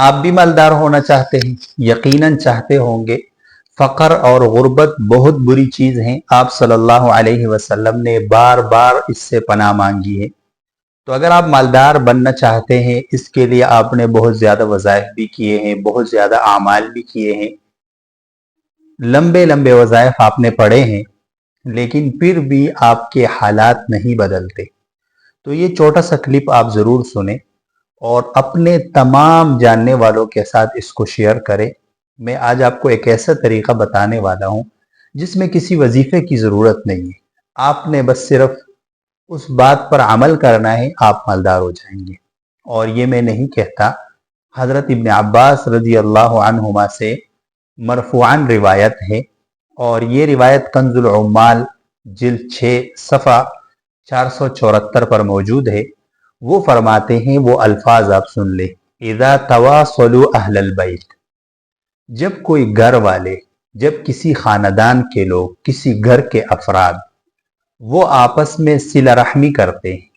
آپ بھی مالدار ہونا چاہتے ہیں، یقیناً چاہتے ہوں گے۔ فقر اور غربت بہت بری چیز ہیں، آپ صلی اللہ علیہ وسلم نے بار بار اس سے پناہ مانگی ہے۔ تو اگر آپ مالدار بننا چاہتے ہیں، اس کے لیے آپ نے بہت زیادہ وظائف بھی کیے ہیں، بہت زیادہ اعمال بھی کیے ہیں، لمبے لمبے وظائف آپ نے پڑھے ہیں، لیکن پھر بھی آپ کے حالات نہیں بدلتے۔ تو یہ چھوٹا سا کلپ آپ ضرور سنیں اور اپنے تمام جاننے والوں کے ساتھ اس کو شیئر کریں۔ میں آج آپ کو ایک ایسا طریقہ بتانے والا ہوں جس میں کسی وظیفے کی ضرورت نہیں ہے، آپ نے بس صرف اس بات پر عمل کرنا ہے، آپ مالدار ہو جائیں گے۔ اور یہ میں نہیں کہتا، حضرت ابن عباس رضی اللہ عنہما سے مرفوعاً روایت ہے، اور یہ روایت کنز العمال جلد 6 صفحہ 474 پر موجود ہے۔ وہ فرماتے ہیں، وہ الفاظ آپ سن لیں، اذا تواصلوا اہل البیت، جب کوئی گھر والے، جب کسی خاندان کے لوگ، کسی گھر کے افراد، وہ آپس میں صلہ رحمی کرتے ہیں،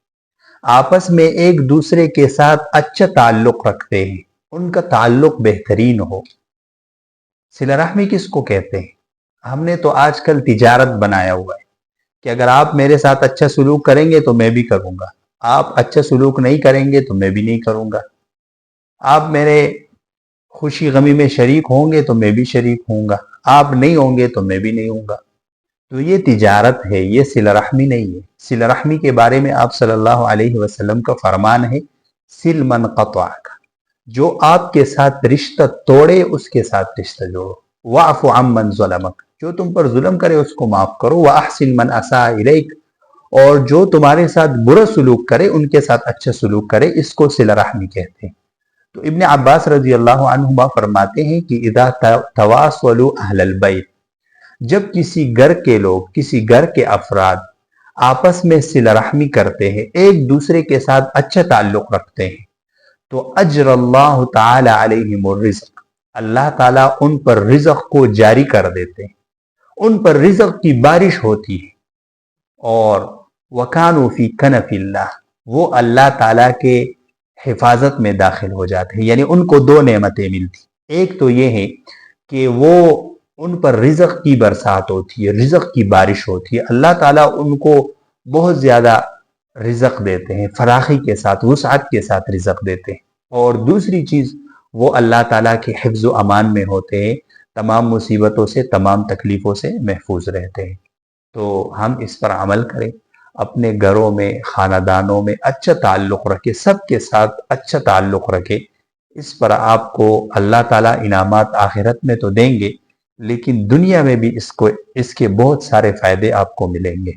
آپس میں ایک دوسرے کے ساتھ اچھا تعلق رکھتے ہیں، ان کا تعلق بہترین ہو۔ صلہ رحمی کس کو کہتے ہیں؟ ہم نے تو آج کل تجارت بنایا ہوا ہے کہ اگر آپ میرے ساتھ اچھا سلوک کریں گے تو میں بھی کروں گا، آپ اچھا سلوک نہیں کریں گے تو میں بھی نہیں کروں گا، آپ میرے خوشی غمی میں شریک ہوں گے تو میں بھی شریک ہوں گا، آپ نہیں ہوں گے تو میں بھی نہیں ہوں گا۔ تو یہ تجارت ہے، یہ صلہ رحمی نہیں ہے۔ صلہ رحمی کے بارے میں آپ صلی اللہ علیہ وسلم کا فرمان ہے، صل من قطعک، جو آپ کے ساتھ رشتہ توڑے اس کے ساتھ رشتہ جوڑو، واعف عمن ظلمک، جو تم پر ظلم کرے اس کو معاف کرو، واحسن من اساء الیک، اور جو تمہارے ساتھ برا سلوک کرے ان کے ساتھ اچھا سلوک کرے، اس کو صلہ رحمی کہتے ہیں۔ تو ابن عباس رضی اللہ عنہما فرماتے ہیں کہ اذا تواصلوا اہل البیت، جب کسی گھر کے لوگ، کسی گھر کے افراد آپس میں صلہ رحمی کرتے ہیں، ایک دوسرے کے ساتھ اچھا تعلق رکھتے ہیں، تو اجر اللہ تعالی علیہم الرزق، اللہ تعالیٰ ان پر رزق کو جاری کر دیتے ہیں، ان پر رزق کی بارش ہوتی ہے، اور وَكَانُوا فِي كَنَفِ اللَّهِ، وہ اللہ تعالیٰ کے حفاظت میں داخل ہو جاتے ہیں۔ یعنی ان کو دو نعمتیں ملتی، ایک تو یہ ہے کہ وہ ان پر رزق کی برسات ہوتی ہے، رزق کی بارش ہوتی ہے، اللہ تعالیٰ ان کو بہت زیادہ رزق دیتے ہیں، فراخی کے ساتھ، وسعت کے ساتھ رزق دیتے ہیں۔ اور دوسری چیز، وہ اللہ تعالیٰ کے حفظ و امان میں ہوتے ہیں، تمام مصیبتوں سے، تمام تکلیفوں سے محفوظ رہتے ہیں۔ تو ہم اس پر عمل کریں، اپنے گھروں میں، خاندانوں میں اچھا تعلق رکھے، سب کے ساتھ اچھا تعلق رکھے، اس پر آپ کو اللہ تعالیٰ انعامات آخرت میں تو دیں گے، لیکن دنیا میں بھی اس کے بہت سارے فائدے آپ کو ملیں گے۔